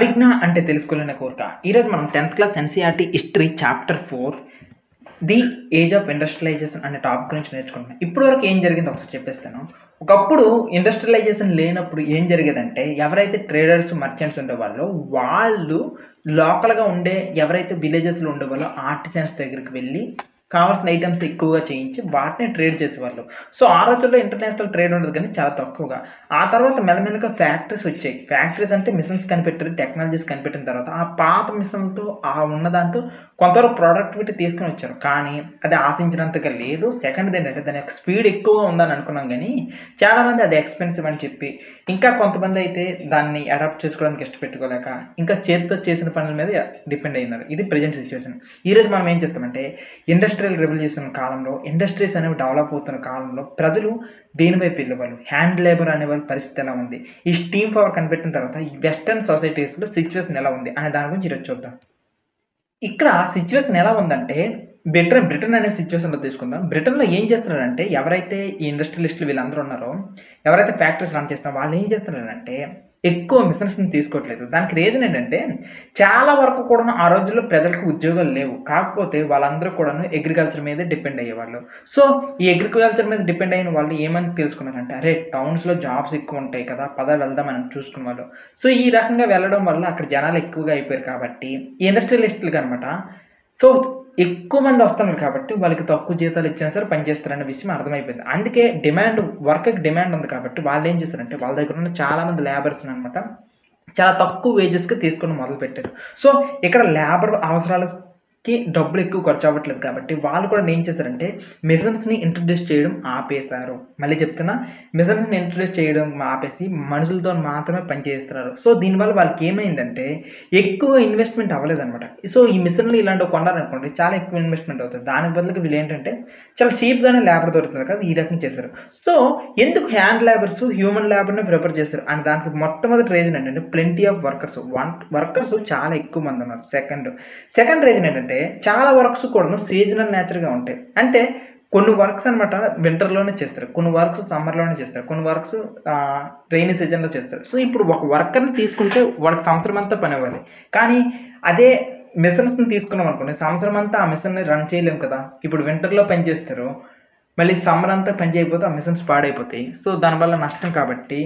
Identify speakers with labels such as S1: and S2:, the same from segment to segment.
S1: అభిజ్ఞ అంటే తెలుసుకోవాలనే కోరిక. ఈరోజు మనం 10th class NCERT history chapter 4 the age of industrialisation అనే టాపిక్ గురించి నేర్చుకుంటున్నాం. ఇప్పటివరకు ఏం జరిగిందో ఒకసారి చెప్పేస్తాను. ఒకప్పుడు ఇండస్ట్రియలైజేషన్ లేనప్పుడు ఏం జరిగేదంటే ఎవరైతే ట్రేడర్స్, మర్చెంట్స్ ఉండేవాళ్ళో వాళ్ళు లోకల్‌గా ఉండే ఎవరైతే విలేజెస్‌లో ఉండేవాళ్ళో ఆర్టిజన్స్ దగ్గరికి వెళ్లి కావాల్సిన ఐటెమ్స్ ఎక్కువగా చేయించి వాటిని ట్రేడ్ చేసేవాళ్ళు. సో, ఆ రోజుల్లో ఇంటర్నేషనల్ ట్రేడ్ ఉండదు కానీ చాలా తక్కువగా. ఆ తర్వాత మెల్లమెల్లగా ఫ్యాక్టరీస్ వచ్చాయి. ఫ్యాక్టరీస్ అంటే మిషన్స్ కనిపెట్టారు, టెక్నాలజీస్ కనిపెట్టిన తర్వాత ఆ పాత మిషన్‌లతో ఉన్నదాంతో కొంతవరకు ప్రొడక్టివిటీ తీసుకొని వచ్చారు. కానీ అది ఆశించినంతగా లేదు. సెకండ్‌దేంటంటే దాని యొక్క స్పీడ్ ఎక్కువగా ఉందని అనుకున్నాం గానీ, చాలామంది అది ఎక్స్‌పెన్సివ్ అని చెప్పి, ఇంకా కొంతమందయితే దాన్ని అడాప్ట్ చేసుకోవడానికి ఇష్టపెట్టుకోలేక, ఇంకా చేత్తో చేసిన పనుల మీద డిపెండ్ అయ్యున్నారు. ఇది ప్రెజెంట్ సిట్యుయేషన్. ఈరోజు మనం ఏం చేస్తామంటే ఇండస్ట్రియల్ రెవల్యూషన్ కాలంలో, ఇండస్ట్రీస్ అనేవి డెవలప్ అవుతున్న కాలంలో ప్రజలు దేని వైపు వెళ్ళేవాళ్ళు? హ్యాండ్ లేబర్ అనేవాళ్ళ పరిస్థితి ఎలా ఉంది? ఈ స్టీమ్ పవర్ కనిపెట్టిన తర్వాత ఈ వెస్టర్న్ సొసైటీస్‌లో సిట్యుయేషన్ ఎలా ఉంది? అనే దాని గురించి ఈరోజు చూద్దాం. ఇక్కడ సిట్యుయేషన్ ఎలా ఉందంటే బ్రిటన్ అనే సిట్యుయేషన్‌లో తీసుకుందాం. బ్రిటన్‌లో ఏం చేస్తున్నారంటే ఎవరైతే ఈ ఇండస్ట్రియలిస్టులు వీళ్ళందరూ ఉన్నారో, ఎవరైతే ఫ్యాక్టరీస్ రన్ చేస్తున్నారో వాళ్ళు ఏం చేస్తున్నారంటే ఎక్కువ మిషన్స్‌ని తీసుకోవట్లేదు. దానికి రీజన్ ఏంటంటే చాలా వరకు కూడాను ఆ రోజుల్లో ప్రజలకు ఉద్యోగాలు లేవు. కాకపోతే వాళ్ళందరూ కూడాను అగ్రికల్చర్ మీదే డిపెండ్ అయ్యేవాళ్ళు. సో, ఈ అగ్రికల్చర్ మీద డిపెండ్ అయిన వాళ్ళు ఏమని తెలుసుకున్నారంటే అరే! టౌన్స్‌లో జాబ్స్ ఎక్కువ ఉంటాయి కదా! పద వెళ్దాం అని చూసుకునేవాళ్ళు. సో, ఈ రకంగా వెళ్ళడం వల్ల అక్కడ జనాలు ఎక్కువగా అయిపోయారు కాబట్టి ఈ ఇండస్ట్రియలిస్టులకనమాట. సో, ఎక్కువ మంది వస్తున్నారు కాబట్టి వాళ్ళకి తక్కువ జీతాలు ఇచ్చినా సరే పని చేస్తారన్న విషయం అర్థమైపోయింది. అందుకే వర్క్‌కి డిమాండ్ ఉంది కాబట్టి వాళ్ళేం చేశారంటే వాళ్ళ దగ్గర ఉన్న చాలా మంది లేబర్స్‌ననమాట చాలా తక్కువ వేజెస్‌కి తీసుకోవడం మొదలుపెట్టారు. సో, ఇక్కడ లేబర్ అవసరాలకి డబ్బులు ఎక్కువ ఖర్చు అవ్వట్లేదు కాబట్టి వాళ్ళు కూడా ఏం చేశారంటే మిషన్స్‌ని ఇంట్రొడ్యూస్ చేయడం ఆపేశారు. మళ్ళీ చెప్తున్నా మిషన్స్‌ని ఇంట్రొడ్యూస్ చేయడం ఆపేసి మనుషులతో మాత్రమే పని చేస్తున్నారు. సో, దీనివల్ల వాళ్ళకి ఏమైందంటే ఎక్కువ ఇన్వెస్ట్‌మెంట్ అవ్వలేదనమాట. సో, ఈ మిషన్‌లు ఇలాంటివి కొన్నారనుకోండి చాలా ఎక్కువ ఇన్వెస్ట్‌మెంట్ అవుతది. దానికి బదులుగా వీళ్ళేంటంటే చాలా చీప్‌గానే లేబర్ దొరుకుతుంది కదా! ఈ రకంగా చేశారు. సో, ఎందుకు హ్యాండ్ లేబర్స్, హ్యూమన్ లేబర్‌ని ప్రిఫర్ చేశారు అని దానికి మొట్టమొదటి రీజన్ ఏంటంటే ప్లెంటీ ఆఫ్ వర్కర్స్. వర్కర్స్ చాలా ఎక్కువ మంది ఉన్నారు. సెకండ్ రీజన్ ఏంటంటే చాలా వర్క్స్ కూడాను సీజనల్ నేచర్‌గా ఉంటాయి. అంటే కొన్ని వర్క్స్ అనమాట వింటర్‌లోనే చేస్తారు. కొన్ని వర్క్స్ సమ్మర్‌లోనే చేస్తారు. కొన్ని వర్క్స్ రెయినీ సీజన్‌లో చేస్తారు. సో, ఇప్పుడు ఒక వర్కర్‌ని తీసుకుంటే వాడికి సంవత్సరం అంతా పనివ్వాలి. కానీ అదే మిషన్స్‌ని తీసుకున్నాం అనుకోండి సంవత్సరం అంతా ఆ మిషన్‌ని రన్ చేయలేం కదా! ఇప్పుడు వింటర్‌లో పని చేస్తారు. మళ్ళీ సమ్మర్ అంతా పని చేయకపోతే ఆ మిషన్స్ పాడైపోతాయి. సో, దానివల్ల నష్టం కాబట్టి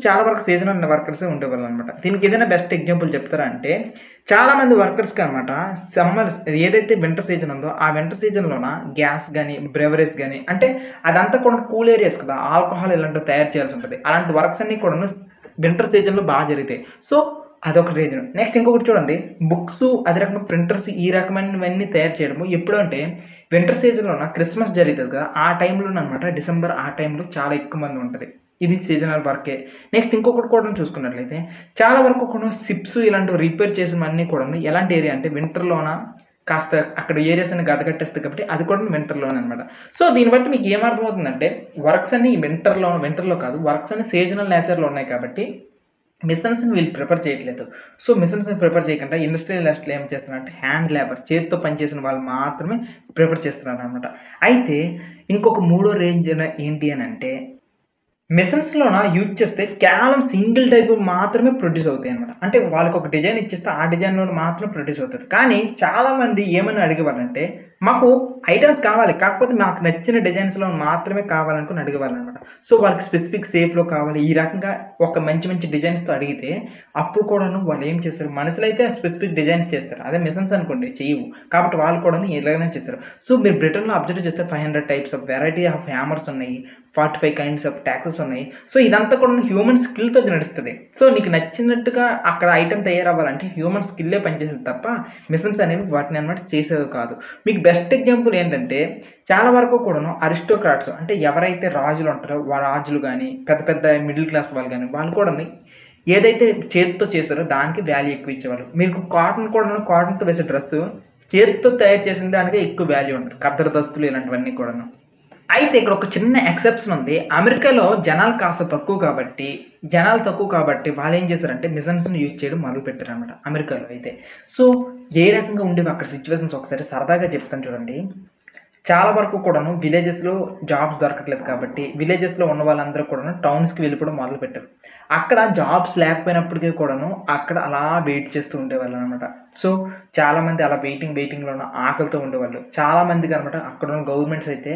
S1: చాలా వరకు సీజనల్ వర్కర్సే ఉండేవాళ్ళనమాట. దీనికి ఏదైనా బెస్ట్ ఎగ్జాంపుల్ చెప్తారా అంటే చాలామంది వర్కర్స్‌కి అనమాట ఏదైతే వింటర్ సీజన్ ఉందో ఆ వింటర్ సీజన్‌లోన గ్యాస్ గాని, బ్రెవరీస్ గాని అంటే అదంతా కూడా కూల్ ఏరియాస్ కదా! ఆల్కహాల్ ఇలాంటివి తయారు చేయాల్సి ఉంటది. అలాంటి వర్క్స్ అన్నీ కూడాను వింటర్ సీజన్‌లో జరుగుతాయి. సో, అదొక రీజన్. నెక్స్ట్ ఇంకొకటి చూడండి బుక్స్ అదే రకంగా ప్రింటర్స్ ఈ రకమైనవన్నీ తయారు చేయడము ఎప్పుడు అంటే వింటర్ సీజన్‌లోన క్రిస్మస్ జరుగుతది కదా! ఆ టైంలోననమాట డిసెంబర్ ఆ టైంలో చాలా ఎక్కువ మంది ఉంటది. ఇది సీజనల్ వర్కే. నెక్స్ట్ ఇంకొకటి కూడా చూసుకున్నట్లయితే చాలా వరకు కూడా షిప్స్ ఇలాంటివి రిపేర్ చేసినవన్నీ కూడాను ఎలాంటి ఏరియా అంటే వింటర్‌లోన కాస్త అక్కడ ఏరియాస్ అన్ని గడ్డకట్టేస్తాయి కాబట్టి అది కూడా వింటర్‌లోనే అనమాట. సో, దీన్ని బట్టి మీకు ఏమర్థమవుతుందంటే వర్క్స్ అన్నీ వింటర్‌లో కాదు వర్క్స్ అన్నీ సీజనల్ నేచర్‌లో ఉన్నాయి కాబట్టి మిషన్స్‌ని వీళ్ళు ప్రిఫర్ చేయట్లేదు. సో, మిషన్స్‌ని ప్రిఫర్ చేయకుండా ఇండస్ట్రియలిస్టులు ఏం చేస్తున్నారంటే హ్యాండ్ లేబర్ చేత్తో పనిచేసిన వాళ్ళు మాత్రమే ప్రిఫర్ చేస్తున్నారనమాట. అయితే ఇంకొక మూడో రీజన్ ఏంటి అనంటే మిషన్స్‌లోన యూజ్ చేస్తే కేవలం సింగిల్ టైప్ మాత్రమే ప్రొడ్యూస్ అవుతాయన్నమాట. అంటే వాళ్ళకొక డిజైన్ ఇచ్చేస్తే ఆ డిజైన్‌లోనే మాత్రం ప్రొడ్యూస్ అవుతది. కానీ చాలామంది ఏమని అడిగేవాళ్ళంటే మాకు ఐటెమ్స్ కావాలి. కాకపోతే మాకు నచ్చిన డిజైన్స్‌లో మాత్రమే కావాలనుకుని అడిగేవాళ్ళనమాట. సో, వాళ్ళకి స్పెసిఫిక్ షేప్‌లో కావాలి. ఈ రకంగా ఒక మంచి మంచి డిజైన్స్‌తో అడిగితే అప్పుడు కూడాను వాళ్ళు ఏం చేస్తారు మనుషులైతే స్పెసిఫిక్ డిజైన్స్ చేస్తారు. అదే మిషన్స్ అనుకోండి చెయ్యవు. కాబట్టి వాళ్ళు కూడాను ఇలాగనే చేస్తారు. సో, మీరు బ్రిటన్‌లో అబ్జర్వ్ చేస్తే 500 types of variety of hammers ఉన్నాయి. 45 కైండ్స్ ఆఫ్ టాక్సెస్ ఉన్నాయి. సో, ఇదంతా కూడా హ్యూమన్ స్కిల్‌తో నడుస్తది. సో, నీకు నచ్చినట్టుగా అక్కడ ఐటెమ్ తయారవ్వాలంటే హ్యూమన్ స్కిల్లే పనిచేసేది తప్ప మిషన్స్ అనేవి వాటిని అన్నమాట చేసేవి కాదు. మీకు బెస్ట్ ఎగ్జాంపుల్ ఏంటంటే చాలా వరకు కూడాను అరిస్టోక్రాట్స్ అంటే ఎవరైతే రాజులు ఉంటారో రాజులు గాని, పెద్ద పెద్ద మిడిల్ క్లాస్ వాళ్ళు గాని వాళ్ళు కూడాను ఏదైతే చేత్తో చేసారో దానికి వాల్యూ ఎక్కువ ఇచ్చేవాళ్ళు. మీకు కాటన్‌తో వేసే డ్రెస్సు చేత్తో తయారు చేసిన దానికే ఎక్కువ వాల్యూ ఉంటది. ఖద్దరు దుస్తులు ఇలాంటివన్నీ కూడాను. అయితే ఇక్కడ ఒక చిన్న ఎక్సెప్షన్ ఉంది. అమెరికాలో జనాలు తక్కువ కాబట్టి వాళ్ళేం చేశారంటే మిషన్స్‌ని యూజ్ చేయడం మొదలుపెట్టారనమాట అమెరికాలో అయితే. సో, ఏ రకంగా ఉండేవి అక్కడ సిట్యుయేషన్స్ ఒకసారి సరదాగా చెప్తాను చూడండి. చాలా వరకు కూడాను విలేజెస్‌లో జాబ్స్ దొరకట్లేదు కాబట్టి, విలేజెస్‌లో ఉన్న వాళ్ళందరూ కూడాను టౌన్స్‌కి వెళ్ళిపోవడం మొదలుపెట్టారు. అక్కడ జాబ్స్ లేకపోయినప్పటికీ కూడాను అక్కడ అలా వెయిట్ చేస్తూ ఉండేవాళ్ళనమాట. సో, చాలామంది అలా వెయిటింగ్‌లోన ఆకలితో ఉండేవాళ్ళు. చాలామందికనమాట అక్కడున్న గవర్నమెంట్స్ అయితే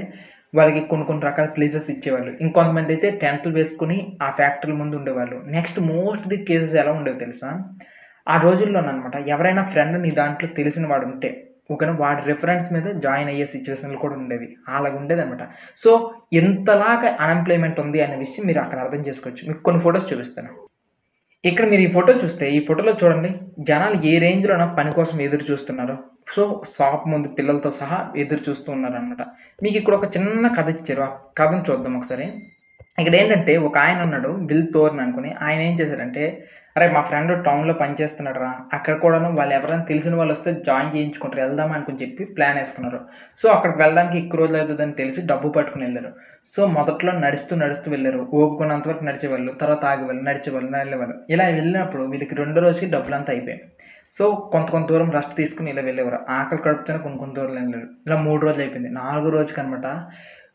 S1: వాళ్ళకి కొన్ని కొన్ని రకాల ప్లేసెస్ ఇచ్చేవాళ్ళు. ఇంకొంతమందయితే టెంట్లు వేసుకొని ఆ ఫ్యాక్టరీల ముందు ఉండేవాళ్ళు. నెక్స్ట్ మోస్ట్‌లీ కేసెస్ ఎలా ఉండేవో తెలుసా? ఆ రోజుల్లోననమాట ఎవరైనా ఫ్రెండ్ నీ దాంట్లో తెలిసిన వాడుంటే, ఓకేనా, వాడి రిఫరెన్స్ మీద జాయిన్ అయ్యే సిట్యుయేషన్‌లు కూడా ఉండేవి. అలాగుండేదనమాట. సో, ఇంతలాగా అన్‌ఎంప్లాయ్‌మెంట్ ఉంది అనే విషయం మీరు అక్కడ అర్థం చేసుకోవచ్చు. మీకు కొన్ని ఫోటోస్ చూపిస్తాను. ఇక్కడ మీరు ఈ ఫోటో చూస్తే, ఈ ఫోటోలో చూడండి జనాలు ఏ రేంజ్‌లోన పని కోసం ఎదురు చూస్తున్నారో. సో, షాప్ ముందు పిల్లలతో సహా ఎదురు చూస్తూ ఉన్నారనమాట. మీకిక్కడ ఒక చిన్న కథ ఇచ్చారు. ఆ కథను చూద్దాం ఒకసారి. ఇక్కడేంటంటే ఒక ఆయనున్నాడు విల్ థోర్న్ అనుకుని. ఆయనేం చేశాడంటే, "అరేయ్! మా ఫ్రెండ్ టౌన్‌లో పనిచేస్తున్నాడు రా. అక్కడ కూడాను వాళ్ళెవరైనా తెలిసిన వాళ్ళొస్తే జాయిన్ చేయించుకుంటారు. ఎళ్దామా" అనుకుని చెప్పి ప్లానేసుకున్నారు. సో, అక్కడికి వెళ్ళడానికి ఎక్కువ రోజులవుతదని తెలిసి డబ్బు పట్టుకొనెళ్లారు. సో, మొదట్లో నడుస్తూ వెళ్లారు. ఓపికున్నంత వరకు నడిచేవాళ్ళు. తర్వాత ఆగేవాళ్ళు, నడిచేవాళ్ళు, వెళ్ళేవాళ్ళు. ఇలా వెళ్ళినప్పుడు వీళ్ళకి రెండో రోజుకి డబ్బులంతా అయిపోయాయి. సో, కొంత కొంత దూరం రెస్ట్ తీసుకొని ఇలా వెళ్ళేవారు. ఆకలి కడుపుతోనే కొన్ని కొన్ని దూరం వెళ్ళారు. ఇలా 3 రోజులయిపోయింది. 4 రోజుకనమాట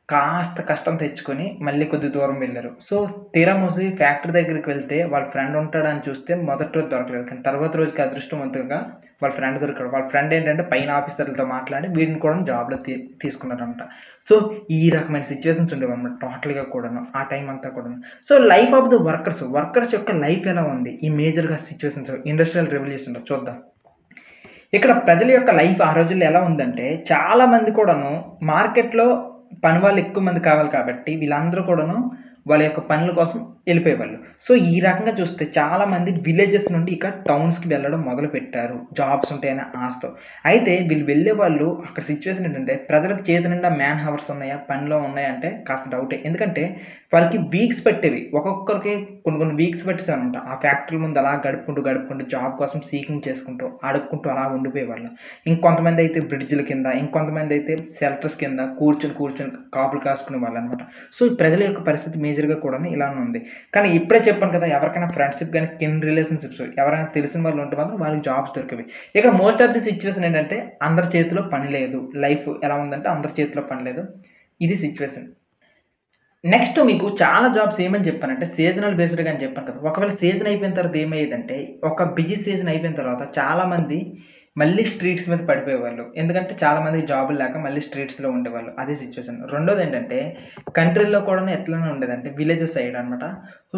S1: కాస్త కష్టం తెచ్చుకొని మళ్ళీ కొద్ది దూరం వెళ్లారు. సో, తీరా మూసి ఫ్యాక్టరీ దగ్గరికి వెళ్తే వాళ్ళ ఫ్రెండ్ ఉంటాడని చూస్తే మొదటి రోజు దొరకలేదు. కానీ తర్వాత రోజుకి అదృష్టవంతులుగా వాళ్ళ ఫ్రెండ్ దొరికాడు. వాళ్ళ ఫ్రెండ్ ఏంటంటే పైన ఆఫీసర్లతో మాట్లాడి వీడిని కూడా జాబ్‌లో తీసుకున్నారనమాట. సో, ఈ రకమైన సిట్యుయేషన్స్ ఉండేవన్నమాట టోటల్‌గా కూడాను. ఆ టైం అంతా కూడాను. So, life of the workers యొక్క లైఫ్ ఎలా ఉంది? ఈ మేజర్‌గా సిట్యుయేషన్స్ ఇండస్ట్రియల్ రెవల్యూషన్‌లో చూద్దాం. ఇక్కడ ప్రజల యొక్క లైఫ్ ఆ రోజుల్లో ఎలా ఉందంటే, చాలా మంది కూడాను మార్కెట్‌లో పని వాళ్ళు ఎక్కువ మంది కావాలి కాబట్టి, వీళ్ళందరూ కూడాను వాళ్ళ యొక్క పనుల కోసం ఎళ్ళిపోయేవాళ్ళు. సో, ఈ రకంగా చూస్తే చాలామంది విలేజెస్ నుండి ఇక టౌన్స్‌కి వెళ్ళడం మొదలుపెట్టారు. జాబ్స్ ఉంటాయనే ఆశతో. అయితే వీళ్ళు వెళ్ళేవాళ్ళు అక్కడ సిట్యుయేషన్ ఏంటంటే, ప్రజలకు చేతి నిండా మ్యాన్ హవర్స్ ఉన్నాయా? పనిలో ఉన్నాయా? అంటే కాస్త డౌటే. ఎందుకంటే వాళ్ళకి వీక్స్ పట్టేవి. ఒక్కొక్కరికి కొన్ని కొన్ని వీక్స్ పట్టేసేవన్నమాట. ఆ ఫ్యాక్టరీల ముందు అలా గడుపుకుంటూ జాబ్ కోసం సీకింగ్ చేసుకుంటూ, అడుక్కుంటూ అలా ఉండిపోయేవాళ్ళు. ఇంకొంతమందయితే బ్రిడ్జ్‌ల కింద, ఇంకొంతమందయితే షెల్టర్స్ కింద కూర్చొని కాపులు కాసుకునేవాళ్ళనమాట. సో, ఈ ప్రజల యొక్క పరిస్థితి మేజర్‌గా కూడాను ఇలానే ఉంది. కానీ ఇప్పుడే చెప్పాను కదా! ఎవరికైనా ఫ్రెండ్‌షిప్ గాని, కిన్ రిలేషన్‌షిప్స్ ఎవరైనా తెలిసిన వాళ్ళు ఉంటే మాత్రం వాళ్ళకి జాబ్స్ దొరికేవి. ఇక్కడ మోస్ట్ ఆఫ్ ది సిట్యుయేషన్ ఏంటంటే అందరి చేతిలో పని లేదు. లైఫ్ ఎలా ఉందంటే అందరి చేతిలో పని లేదు. ఇది సిట్యుయేషన్. నెక్స్ట్ మీకు చాలా జాబ్స్ ఏమని చెప్పానంటే సీజనల్ బేస్డ్‌గా అని చెప్పాను కదా! ఒకవేళ సీజన్ అయిపోయిన తర్వాత ఏమయ్యేదంటే, ఒక బిజీ సీజన్ అయిపోయిన తర్వాత చాలామంది మళ్ళీ స్ట్రీట్స్ మీద పడిపోయేవాళ్ళు. ఎందుకంటే చాలామందికి జాబులు లేక మళ్ళీ స్ట్రీట్స్‌లో ఉండేవాళ్ళు. అదే సిట్యుయేషన్. రెండోదేంటంటే కంట్రీల్లో కూడాను ఎట్లనే ఉండేదంటే విలేజెస్ సైడ్ అనమాట.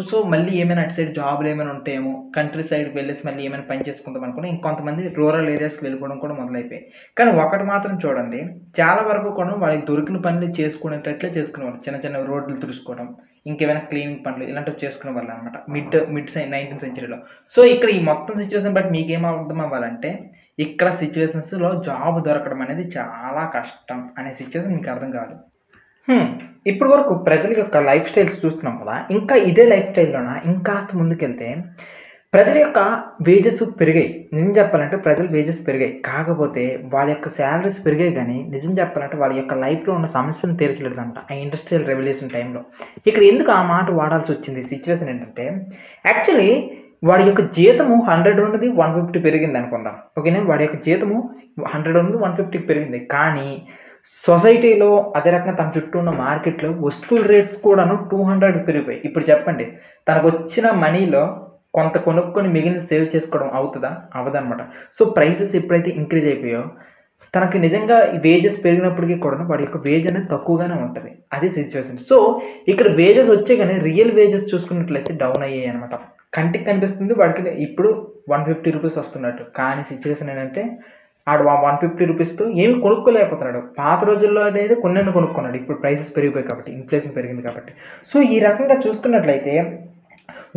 S1: సో, మళ్ళీ ఏమైనా అటు సైడ్ జాబులు ఏమైనా ఉంటాయేమో, కంట్రీ సైడ్‌కి వెళ్ళేసి మళ్ళీ ఏమైనా పని చేసుకుందాం అనుకుని ఇంకొంతమంది రూరల్ ఏరియాస్‌కి వెళ్ళిపోవడం కూడా మొదలైపోయాయి. కానీ ఒకటి మాత్రం చూడండి, చాలా వరకు కూడా వాళ్ళకి దొరికిన పనులు చేసుకునేటట్లే చేసుకునేవాళ్ళు. చిన్న చిన్న రోడ్లు తుడుచుకోవడం, ఇంకేమైనా క్లీనింగ్ పనులు ఇలాంటివి చేసుకునేవాళ్ళనమాట. మిడ్ 19థ్ సెంచరీలో. సో, ఇక్కడ ఈ మొత్తం సిట్యుయేషన్ బట్టి మీకేం అర్థం అవ్వాలంటే, ఇక్కడ సిట్యుయేషన్స్‌లో జాబ్ దొరకడం అనేది చాలా కష్టం అనే సిట్యుయేషన్ మీకు అర్థం కావాలి. హ్మ్. ఇప్పటి వరకు ప్రజల యొక్క లైఫ్ స్టైల్స్ చూస్తున్నాం కదా! ఇంకా ఇదే లైఫ్ స్టైల్‌లోన ఇంకాస్త ముందుకెళ్తే ప్రజల యొక్క వేజెస్ పెరిగాయి. నిజం చెప్పాలంటే ప్రజల వేజెస్ పెరిగాయి. కాకపోతే వాళ్ళ యొక్క సాలరీస్ పెరిగాయి గానీ, నిజం చెప్పాలంటే వాళ్ళ యొక్క లైఫ్‌లో ఉన్న సమస్యను తీర్చలేదంట. ఆ ఇండస్ట్రియల్ రెవల్యూషన్ టైంలో. ఇక్కడ ఎందుకు ఆ మాట వాడాల్సొచ్చింది? సిట్యుయేషన్ ఏంటంటే, యాక్చువల్లీ వాడి యొక్క జీతము 100 ఉన్నది 150 పెరిగిందనుకుందాం. ఓకేనా? వాడి యొక్క జీతము 100 ఉన్నది 150కి పెరిగింది. కానీ సొసైటీలో అదే రకంగా తన చుట్టూ ఉన్న మార్కెట్‌లో వస్తువుల రేట్స్ కూడాను 200 పెరిగిపోయాయి. ఇప్పుడు చెప్పండి. తనకొచ్చిన మనీలో కొంత కొనుక్కొని మిగిలినది సేవ్ చేసుకోవడం అవుతదా? అవ్వదనమాట. సో, ప్రైసెస్ ఎప్పుడైతే ఇంక్రీజ్ అయిపోయాయో, తనకి నిజంగా ఈ వేజెస్ పెరిగినప్పటికి కూడాను వాడి యొక్క వేజ్ అనేది తక్కువగానే ఉంటది. అది సిట్యుయేషన్. సో, ఇక్కడ వేజెస్ వచ్చాయి గానీ, రియల్ వేజెస్ చూసుకున్నట్లయితే డౌన్ అయ్యాయనమాట. కంటికి కనిపిస్తుంది వాడికి ఇప్పుడు 150 రూపీస్ వస్తున్నట్టు. కానీ సిట్యుయేషన్ ఏంటంటే, ఆడు ఆ 150 రూపీస్‌తో ఏమి కొనుక్కోలేకపోతున్నాడు. పాత రోజుల్లో అనేది కొన్నన్ని కొనుక్కున్నాడు. ఇప్పుడు ప్రైసెస్ పెరిగిపోయాయి కాబట్టి, ఇన్‌ఫ్లేషన్ పెరిగింది కాబట్టి. సో, ఈ రకంగా చూసుకున్నట్లయితే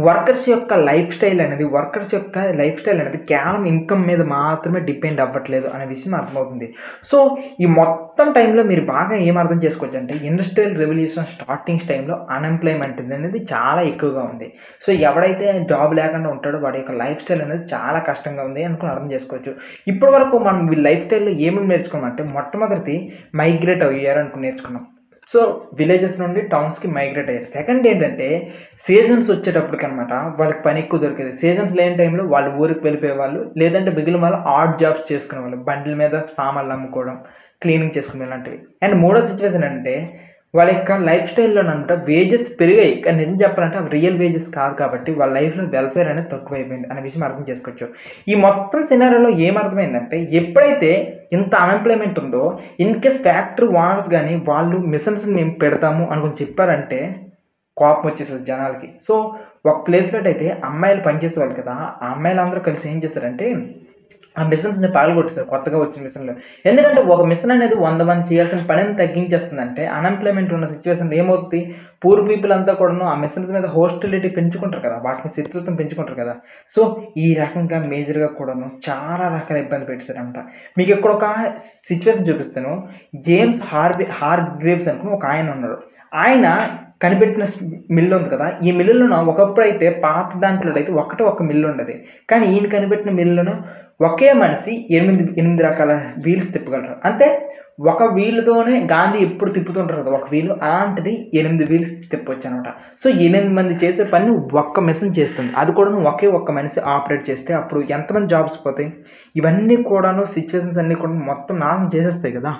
S1: వర్కర్స్ యొక్క లైఫ్ స్టైల్ అనేది కేవలం ఇన్‌కమ్ మీద మాత్రమే డిపెండ్ అవ్వట్లేదు అనే విషయం అర్థమవుతుంది. సో, ఈ మొత్తం టైంలో మీరు బాగా ఏం అర్థం చేసుకోవచ్చంటే ఇండస్ట్రియల్ రెవల్యూషన్ స్టార్టింగ్స్ టైంలో అన్‌ఎంప్లాయ్‌మెంట్ అనేది చాలా ఎక్కువగా ఉంది. సో, ఎవడైతే జాబ్ లేకుండా ఉంటాడో వాడి యొక్క లైఫ్ స్టైల్ అనేది చాలా కష్టంగా ఉంది అనుకుని అర్థం చేసుకోవచ్చు. ఇప్పటి వరకు మనం వీళ్ళ లైఫ్ స్టైల్‌లో ఏమేమి నేర్చుకున్నామంటే మొట్టమొదటిది మైగ్రేట్ అయ్యారు అనుకుని నేర్చుకున్నాం. సో విలేజెస్ నుండి టౌన్స్కి మైగ్రేట్ అయ్యారు. సెకండ్ ఏంటంటే సీజన్స్ వచ్చేటప్పటికి అనమాట వాళ్ళకి పని ఎక్కువ దొరికేది. సీజన్స్ లేని టైంలో వాళ్ళు ఊరికి వెళ్ళిపోయేవాళ్ళు, లేదంటే మిగిలిన వాళ్ళు ఆడ్ జాబ్స్ చేసుకునేవాళ్ళు, బండ్ల మీద సామాన్లు అమ్ముకోవడం, క్లీనింగ్ చేసుకునే ఇలాంటివి. అండ్ మూడో సిచ్యువేషన్ అంటే వాళ్ళ యొక్క లైఫ్ స్టైల్లోనంట వేజెస్ పెరిగాయి, కానీ నిజం చెప్పాలంటే అవి రియల్ వేజెస్ కాదు కాబట్టి వాళ్ళ లైఫ్లో వెల్ఫేర్ అనేది తక్కువైపోయింది అనే విషయం అర్థం చేసుకోవచ్చు. ఈ మొత్తం సినారియోలో ఏమర్థమైందంటే ఎప్పుడైతే ఇంత అన్ఎంప్లాయ్మెంట్ ఉందో, ఇన్ కేస్ ఫ్యాక్టరీ ఓనర్స్ కానీ వాళ్ళు మిషన్స్ మేము పెడతాము అనుకుని చెప్పారంటే కోపం వచ్చేస్తుంది జనాలకి. సో ఒక ప్లేస్లో అయితే అమ్మాయిలు పనిచేసేవాళ్ళు కదా, ఆ అమ్మాయిలు అందరూ కలిసి ఏం చేశారంటే ఆ మిషన్స్ని పగలగొట్టేశారు కొత్తగా వచ్చిన మిషన్లు. ఎందుకంటే ఒక మిషన్ అనేది 100 మంది చేయాల్సిన పనిని తగ్గించేస్తుందంటే అన్ఎంప్లాయ్మెంట్ ఉన్న సిచ్యువేషన్ ఏమవుతుంది, పూర్ పీపుల్ అంతా కూడాను ఆ మిషన్స్ మీద హోస్టిలిటీ పెంచుకుంటారు కదా, వాటిని శత్రుత్వం పెంచుకుంటారు కదా. సో ఈ రకంగా మేజర్గా కూడాను చాలా రకాల ఇబ్బంది పెట్టారనమాట. మీకు ఇక్కడ ఒక సిచ్యువేషన్ చూపిస్తాను. జేమ్స్ హార్గ్రీవ్స్ అనుకుని ఒక ఆయన ఉన్నాడు. ఆయన కనిపెట్టిన మిల్లు ఉంది కదా, ఈ మిల్లులో ఒకప్పుడు అయితే పాత దాంట్లో అయితే ఒక్క మిల్లు ఉండదు, కానీ ఈయన కనిపెట్టిన మిల్లును ఒకే మనిషి 8 రకాల వీల్స్ తిప్పగలరు. అంటే ఒక వీలుతోనే గాంధీ ఎప్పుడు తిప్పుతుంటారు కదా ఒక వీలు, అలాంటిది 8 వీల్స్ తిప్పవచ్చు అనమాట. సో 8 మంది చేసే పని ఒక్క మిషన్ చేస్తుంది, అది కూడా ఒక్క మనిషి ఆపరేట్ చేస్తే అప్పుడు ఎంతమంది జాబ్స్ పోతాయి. ఇవన్నీ కూడాను సిచ్యువేషన్స్ అన్నీ కూడా మొత్తం నాశనం చేసేస్తాయి కదా.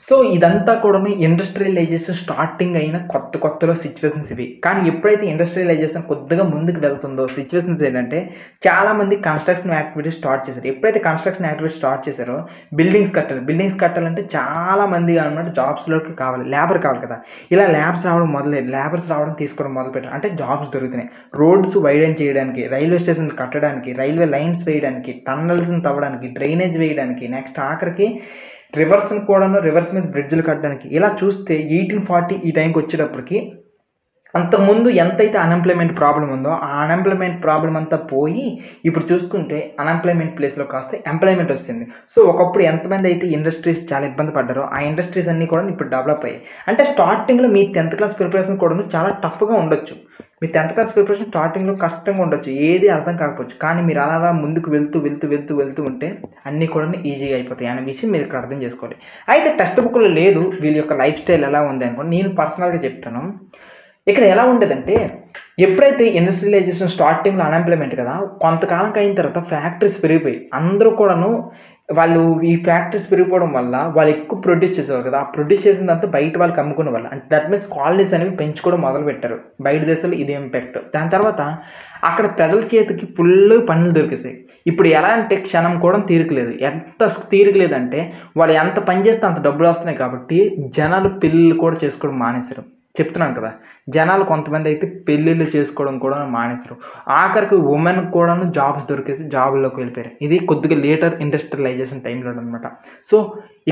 S1: సో ఇదంతా కూడా ఇండస్ట్రియలైజేషన్ స్టార్టింగ్ అయిన కొత్తలో సిచ్యువేషన్స్ ఇవి. కానీ ఎప్పుడైతే ఇండస్ట్రియలైజేషన్ కొద్దిగా ముందుకు వెళ్తుందో సిచ్యువేషన్స్ ఏంటంటే చాలామంది కన్స్ట్రక్షన్ యాక్టివిటీస్ స్టార్ట్ చేశారు. ఎప్పుడైతే కన్స్ట్రక్షన్ యాక్టివిటీస్ స్టార్ట్ చేశారో బిల్డింగ్స్ కట్టాలంటే చాలామంది అనమాట జాబ్స్లోకి కావాలి, లేబర్ కావాలి కదా. ఇలా లేబర్స్ రావడం తీసుకోవడం మొదలుపెట్టారు. అంటే జాబ్స్ దొరుకుతున్నాయి. రోడ్స్ వైడెన్ చేయడానికి, రైల్వే స్టేషన్లు కట్టడానికి, రైల్వే లైన్స్ వేయడానికి, టన్నల్స్ని తవ్వడానికి, డ్రైనేజ్ వేయడానికి, నెక్స్ట్ ఆఖరికి రివర్స్ని కూడాను రివర్స్ మీద బ్రిడ్జ్లు కట్టడానికి. ఇలా చూస్తే 1840 ఈ టైంకి వచ్చేటప్పటికి అంతకుముందు ఎంతైతే అన్ఎంప్లాయ్మెంట్ ప్రాబ్లం ఉందో ఆ అన్ఎంప్లాయ్మెంట్ ప్రాబ్లం అంతా పోయి ఇప్పుడు చూసుకుంటే అన్ఎంప్లాయ్మెంట్ ప్లేస్లో కాస్త ఎంప్లాయ్మెంట్ వచ్చింది. సో ఒకప్పుడు ఎంతమంది అయితే ఇండస్ట్రీస్ చాలా ఇబ్బంది పడ్డారో ఆ ఇండస్ట్రీస్ అన్నీ కూడా ఇప్పుడు డెవలప్ అయ్యాయి. అంటే స్టార్టింగ్లో మీ 10th క్లాస్ ప్రిపరేషన్ కూడా చాలా టఫ్గా ఉండొచ్చు. మీ 10th క్లాస్ ప్రిపరేషన్ స్టార్టింగ్లో కష్టంగా ఉండొచ్చు, ఏది అర్థం కాకపోవచ్చు. కానీ మీరు అలా ముందుకు వెళ్తూ ఉంటే అన్నీ కూడా ఈజీగా అయిపోతాయి అనే విషయం మీరు ఇక్కడ అర్థం చేసుకోవాలి. అయితే టెక్స్ట్ బుక్లో లేదు వీళ్ళ యొక్క లైఫ్ స్టైల్ ఎలా ఉంది అనుకోండి, నేను పర్సనల్గా చెప్తాను. ఇక్కడ ఎలా ఉండేదంటే ఎప్పుడైతే ఇండస్ట్రియలైజేషన్ స్టార్టింగ్లో అన్ఎంప్లాయ్మెంట్ కదా, కొంతకాలం అయిన తర్వాత ఫ్యాక్టరీస్ పెరిగిపోయి అందరూ కూడాను వాళ్ళు ఈ ఫ్యాక్టరీస్ పెరిగిపోవడం వల్ల వాళ్ళు ఎక్కువ ప్రొడ్యూస్ చేసేవారు కదా, ఆ ప్రొడ్యూస్ చేసిందంతా బయట వాళ్ళకి అమ్ముకునే వాళ్ళు. అంటే దట్ మీన్స్ కాలనీస్ అనేవి పెంచుకోవడం మొదలుపెట్టారు బయట దేశాలు, ఇది ఇంపాక్ట్. దాని తర్వాత అక్కడ ప్రజల చేతికి ఫుల్ పనులు దొరికేసాయి. ఇప్పుడు ఎలా అంటే క్షణం కూడా తీరికలేదు. ఎంత తీరికలేదంటే వాళ్ళు ఎంత పని చేస్తే అంత డబ్బులు వస్తున్నాయి కాబట్టి జనాలు పెళ్ళిళ్ళు కూడా చేసుకోవడం మానేశారు. చెప్తున్నాను కదా, జనాలు కొంతమంది అయితే పెళ్ళిళ్ళు చేసుకోవడం కూడా మానేస్తారు. ఆఖరికి ఉమెన్ కూడాను జాబ్స్ దొరికేసి జాబుల్లోకి వెళ్ళిపోయారు. ఇది కొద్దిగా లేటర్ ఇండస్ట్రియలైజేషన్ టైంలో అనమాట. సో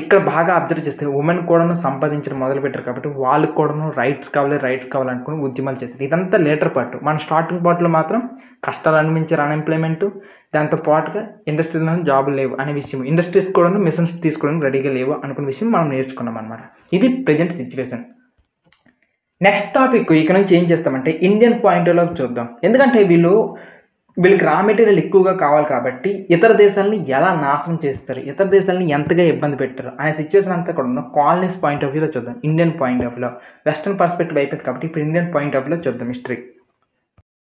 S1: ఇక్కడ బాగా అబ్జర్వ్ చేస్తే ఉమెన్ కూడాను సంపాదించడం మొదలుపెట్టారు కాబట్టి వాళ్ళకి కూడాను రైట్స్ కావాలి అనుకుని ఉద్యమాలు చేస్తారు. ఇదంతా లేటర్ పార్ట్. మన స్టార్టింగ్ పార్ట్లో మాత్రం కష్టాలు అనిపించారు, అన్ఎంప్లాయ్మెంట్, దాంతో పాటుగా ఇండస్ట్రీలో జాబులు లేవు అనే విషయం, ఇండస్ట్రీస్ కూడాను మిషన్స్ తీసుకోవడానికి రెడీగా లేవు అనుకునే విషయం మనం నేర్చుకున్నాం అనమాట. ఇది ప్రజెంట్ సిచ్యువేషన్. నెక్స్ట్ టాపిక్ ఇక్కడ నుంచి ఏం చేస్తామంటే ఇండియన్ పాయింట్ ఆఫ్ చూద్దాం. ఎందుకంటే వీళ్ళకి రా మెటీరియల్ ఎక్కువగా కావాలి కాబట్టి ఇతర దేశాలని ఎలా నాశనం చేస్తారు, ఇతర దేశాలని ఎంతగా ఇబ్బంది పెట్టారు అనే సిచ్యువేషన్ అంతా కూడా కాలనీస్ పాయింట్ ఆఫ్ వ్యూలో చూద్దాం. ఇండియన్ పాయింట్ ఆఫ్ వ్యూలో వెస్టర్న్ పర్స్పెక్టివ్ అయిపోయింది కాబట్టి ఇప్పుడు ఇండియన్ పాయింట్ ఆఫ్ వ్యూలో చూద్దాం హిస్టరీ.